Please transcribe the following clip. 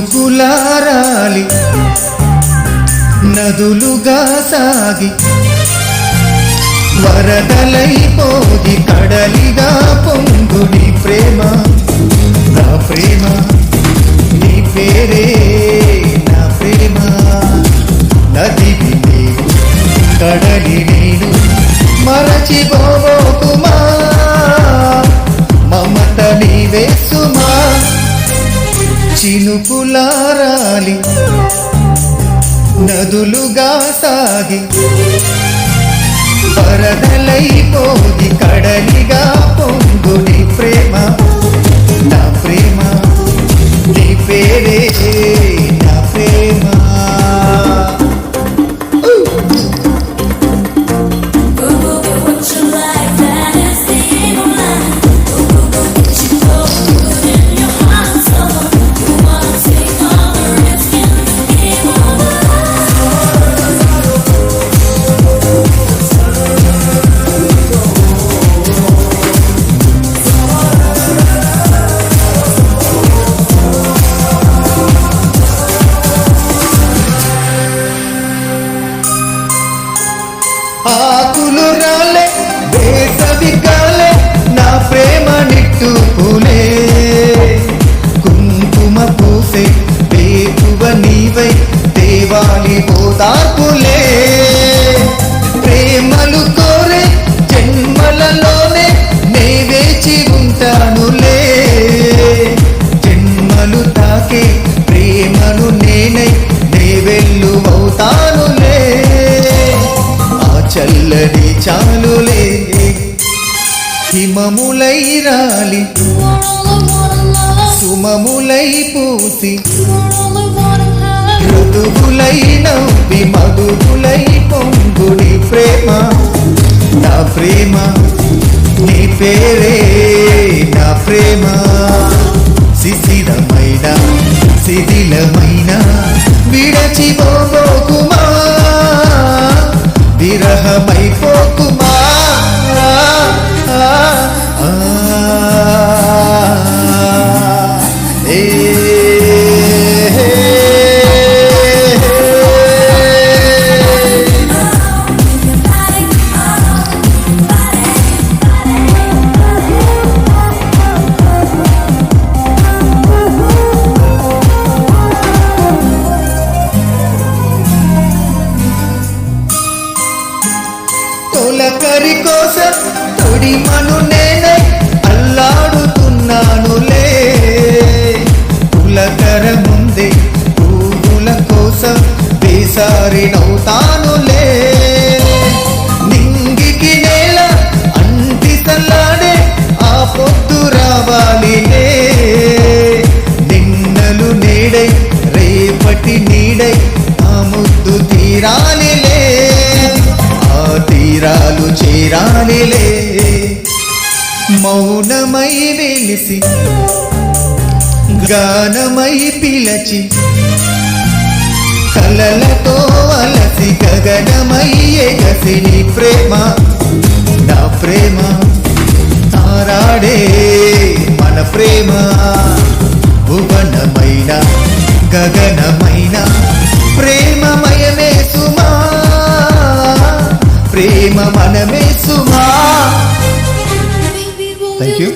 చినుకులారాలి నదులుగా సాగి వరదలైపోది కడలిగా పొంగుని ప్రేమ నా ప్రేమ నీ పేరే నా ప్రేమ నదివి నీవు కడలి నేను మరచిపోబోకుమా మమత నీవే సుమా చినుకులారాలి నదులుగా సాగి వరదలైపోది కడలిగా పొంగుని ప్రేమ నా ప్రేమ నీ పేరే నా ప్రేమ ఆకులు రాలే వేసవి కాలే నా ప్రేమ నిట్టుకులే కుంకుమ పూసే వేకువ నీవై దేవాలి ఓదార్పులే ప్రేమలు కోరే జన్మలలోనే నే వేచి ఉంటానులే జన్మలు తాకే ప్రేమను నేనై నే వెల్లువవుతానులే చల్లని చాలులే హిమములై రాలి సుమములై పూసి ఋతువులై నవ్వి మధువులై పొంగుని ప్రేమ నా ప్రేమ నీ పేరే నా ప్రేమ శిశిరమైన శిథిలమైన విడచిపోకుమా విరహమైపోకుమా తొలకరి కోసం తొడిమను నేనై అల్లాడుతున్నానులే పులకర ముందే పువ్వుల కోసం వేసారినవుతానులే నింగికి నేల అంటి తల్లాడే ఆ పొద్దు రావాలిలే నిన్నలు నేడై రేపటి నీడై ఆ ముద్దు తీరాలిలే తీరాలు చేరాలిలే మౌనమై వెలిసి గానమై పిలచి కలలతో అలసి గగనమై ఎగసి నీ ప్రేమ నా ప్రేమ తారాడే మన ప్రేమ భువనమైన గగనమైన ప్రేమమయమే సుమా ప్రేమ మనమే సుమా. Thank you.